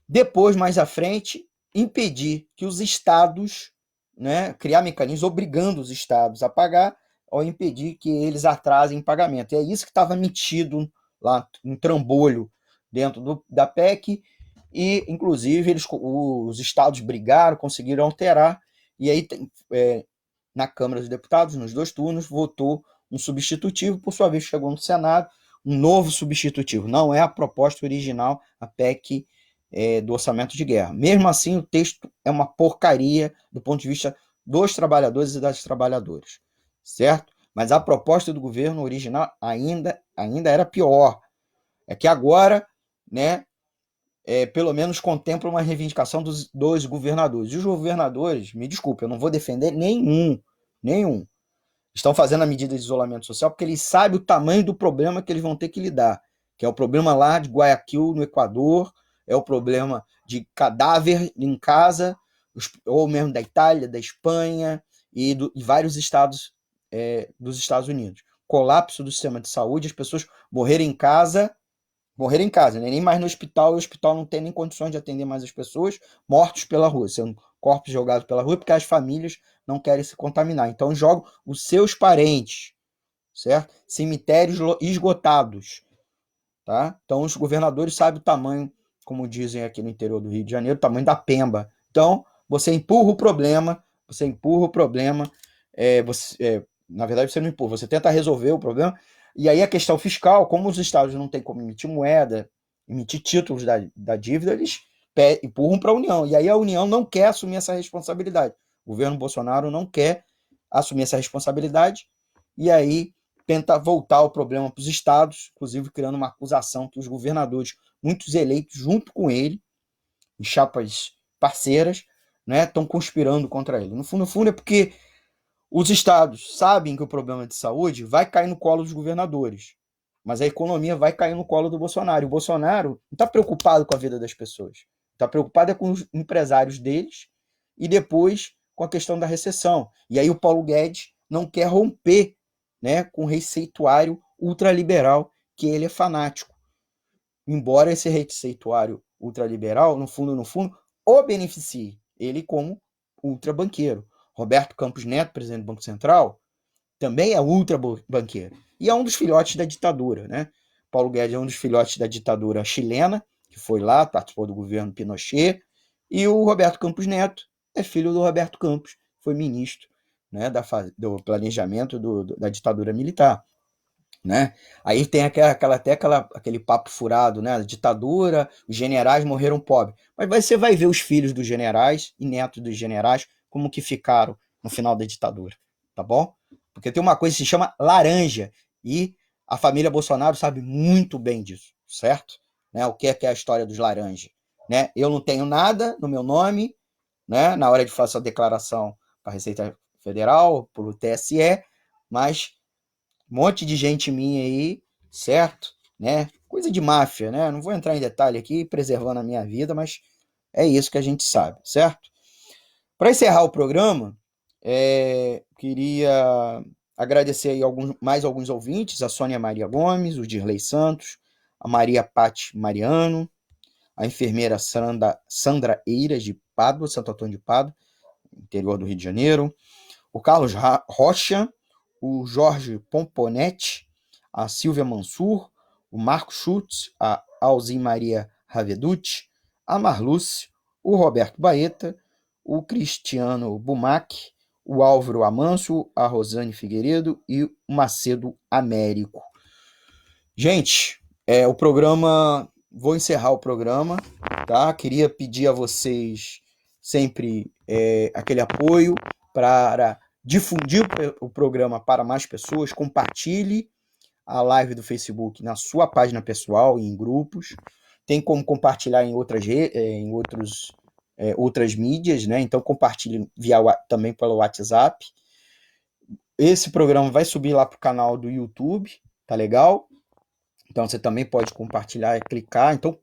depois, mais à frente, impedir que os estados, né, criar mecanismos obrigando os estados a pagar, ou impedir que eles atrasem pagamento. E é isso que estava metido lá, um trambolho dentro da PEC, e inclusive os estados brigaram, conseguiram alterar, e aí na Câmara dos Deputados, nos 2 turnos, votou um substitutivo, por sua vez chegou no Senado, um novo substitutivo. Não é a proposta original, a PEC do orçamento de guerra. Mesmo assim, o texto é uma porcaria do ponto de vista dos trabalhadores e das trabalhadoras, certo? Mas a proposta do governo original ainda era pior. É que agora, né, pelo menos contempla uma reivindicação dos governadores. E os governadores, me desculpe, eu não vou defender nenhum, estão fazendo a medida de isolamento social porque eles sabem o tamanho do problema que eles vão ter que lidar, que é o problema lá de Guayaquil, no Equador, é o problema de cadáver em casa, ou mesmo da Itália, da Espanha e vários estados dos Estados Unidos. Colapso do sistema de saúde, as pessoas morrerem em casa, né? Nem mais no hospital, o hospital não tem nem condições de atender mais as pessoas, mortos pela rua, sendo corpos jogados pela rua, porque as famílias não querem se contaminar. Então jogam os seus parentes, certo? Cemitérios esgotados, tá? Então os governadores sabem o tamanho, como dizem aqui no interior do Rio de Janeiro, o tamanho da pemba. Então você empurra o problema, na verdade você não empurra, você tenta resolver o problema. E aí a questão fiscal, como os estados não têm como emitir moeda, emitir títulos da dívida, eles empurram para a União. E aí a União não quer assumir essa responsabilidade. O governo Bolsonaro não quer assumir essa responsabilidade e aí tenta voltar o problema para os estados, inclusive criando uma acusação que os governadores, muitos eleitos junto com ele, em chapas parceiras, né, estão conspirando contra ele. No fundo é porque os estados sabem que o problema de saúde vai cair no colo dos governadores, mas a economia vai cair no colo do Bolsonaro. E o Bolsonaro não está preocupado com a vida das pessoas, está preocupado com os empresários deles e depois com a questão da recessão. E aí o Paulo Guedes não quer romper, né, com o receituário ultraliberal que ele é fanático. Embora esse receituário ultraliberal, no fundo, o beneficie, ele como ultrabanqueiro. Roberto Campos Neto, presidente do Banco Central, também é ultrabanqueiro. E é um dos filhotes da ditadura, né? Paulo Guedes é um dos filhotes da ditadura chilena, que foi lá, participou do governo Pinochet, e o Roberto Campos Neto é filho do Roberto Campos, foi ministro, né, do planejamento da ditadura militar. Né? Aí tem aquele papo furado, né? A ditadura, os generais morreram pobres. Mas você vai ver os filhos dos generais e netos dos generais como que ficaram no final da ditadura, tá bom? Porque tem uma coisa que se chama laranja e a família Bolsonaro sabe muito bem disso, certo? Né? O que é a história dos laranjas? Né? Eu não tenho nada no meu nome, né? Na hora de fazer a declaração para a Receita Federal, para o TSE, mas um monte de gente minha aí, certo? Né? Coisa de máfia, né? Não vou entrar em detalhe aqui, preservando a minha vida, mas é isso que a gente sabe, certo? Para encerrar o programa, queria agradecer aí mais alguns ouvintes, a Sônia Maria Gomes, o Dirley Santos, a Maria Patti Mariano, a enfermeira Sandra Eiras, de Pádua, Santo Antônio de Pádua, interior do Rio de Janeiro, o Carlos Rocha, o Jorge Pomponetti, a Silvia Mansur, o Marco Schultz, a Alzim Maria Raveducci, a Marluce, o Roberto Baeta, o Cristiano Bumac, o Álvaro Amâncio, a Rosane Figueiredo e o Macedo Américo. Gente, O programa, vou encerrar o programa, tá? Queria pedir a vocês sempre aquele apoio para difundir o programa para mais pessoas, compartilhe a live do Facebook na sua página pessoal e em grupos, tem como compartilhar em outras mídias, né? Então compartilhe também pelo WhatsApp. Esse programa vai subir lá para o canal do YouTube, tá legal? Então você também pode compartilhar e clicar. Então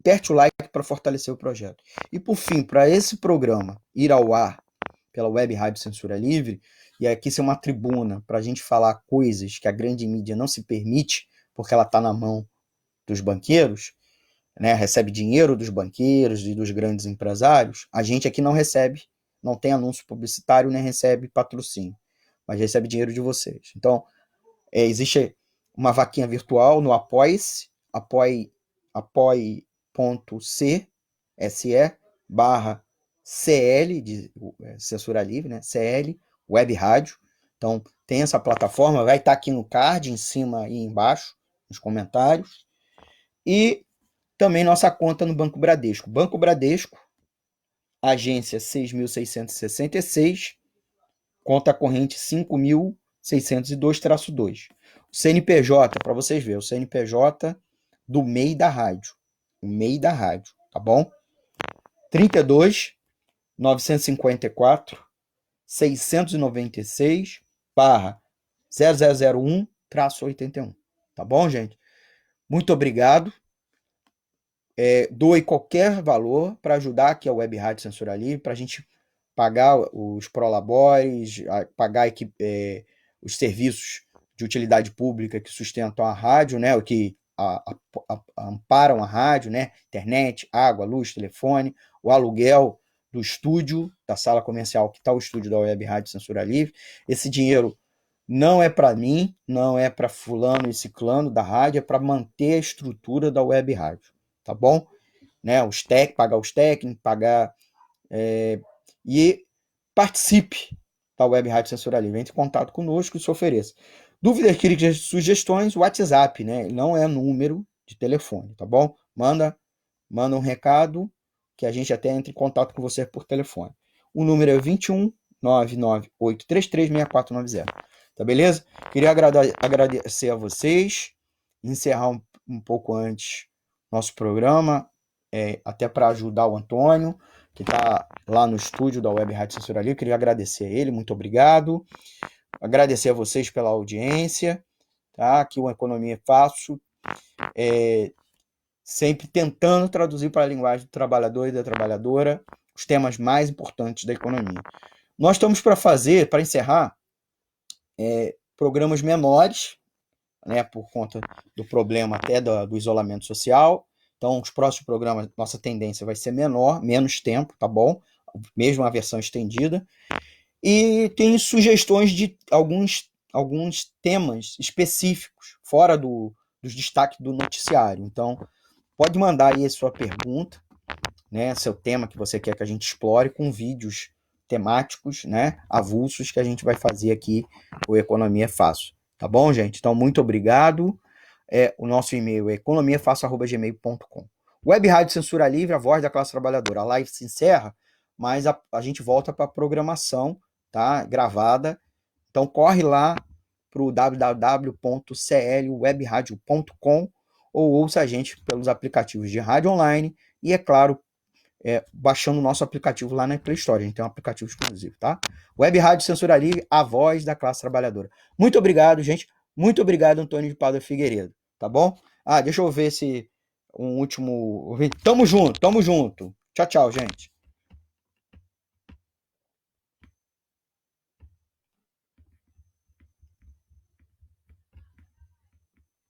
aperte o like para fortalecer o projeto. E por fim, para esse programa ir ao ar pela Web Rádio Censura Livre, e aqui ser uma tribuna para a gente falar coisas que a grande mídia não se permite, porque ela está na mão dos banqueiros, né? Recebe dinheiro dos banqueiros e dos grandes empresários. A gente aqui não recebe, não tem anúncio publicitário, nem recebe patrocínio, mas recebe dinheiro de vocês. Então, existe uma vaquinha virtual no Apoie-se, apoie.se barra CL, de Censura Livre, né? CL, Web Rádio. Então, tem essa plataforma, vai estar aqui no card, em cima e embaixo, nos comentários. E também nossa conta no Banco Bradesco. Banco Bradesco, agência 6.666, conta corrente 5.602-2. O CNPJ, para vocês verem, o CNPJ do MEI da rádio. O MEI da rádio, tá bom? 32 954 696 barra 0001-81. Tá bom, gente? Muito obrigado. Doe qualquer valor para ajudar aqui a Web Rádio Censura Livre, para a gente pagar os prolabores, pagar os serviços de utilidade pública que sustentam a rádio, né, o que amparam a rádio, né, internet, água, luz, telefone, o aluguel do estúdio, da sala comercial que está o estúdio da Web Rádio Censura Livre. Esse dinheiro não é para mim, não é para fulano e ciclano da rádio, é para manter a estrutura da Web Rádio, tá bom? Né, pagar os técnicos, pagar... e participe da Web Rádio Censura Livre, entre em contato conosco e se ofereça. Dúvidas, críticas, sugestões, WhatsApp, né? Não é número de telefone, tá bom? Manda um recado que a gente até entra em contato com você por telefone. O número é 21 99833 6490. Tá beleza? Queria agradecer a vocês, encerrar um pouco antes nosso programa, até para ajudar o Antônio, que está lá no estúdio da Web Rádio Censura Livre. Queria agradecer a ele, muito obrigado. Agradecer a vocês pela audiência, tá? Aqui o Economia é Fácil, sempre tentando traduzir para a linguagem do trabalhador e da trabalhadora os temas mais importantes da economia. Nós estamos para encerrar, programas menores, né, por conta do problema até do isolamento social. Então, os próximos programas, nossa tendência vai ser menor, menos tempo, tá bom? Mesmo a versão estendida. E tem sugestões de alguns temas específicos, fora dos destaques do noticiário. Então, pode mandar aí a sua pergunta, né, seu tema que você quer que a gente explore, com vídeos temáticos, né, avulsos, que a gente vai fazer aqui, o Economia Fácil. Tá bom, gente? Então, muito obrigado. O nosso e-mail é economiafácil@gmail.com. Web Rádio Censura Livre, a voz da classe trabalhadora. A live se encerra, mas a gente volta para a programação, tá? Gravada. Então, corre lá para o www.clwebradio.com ou ouça a gente pelos aplicativos de rádio online e, é claro, baixando o nosso aplicativo lá na Play Store. A gente tem um aplicativo exclusivo, tá? Web Rádio Censura Livre, a voz da classe trabalhadora. Muito obrigado, gente. Muito obrigado, Antônio de Pádua Figueiredo. Tá bom? Deixa eu ver se um último... Tamo junto. Tchau, tchau, gente.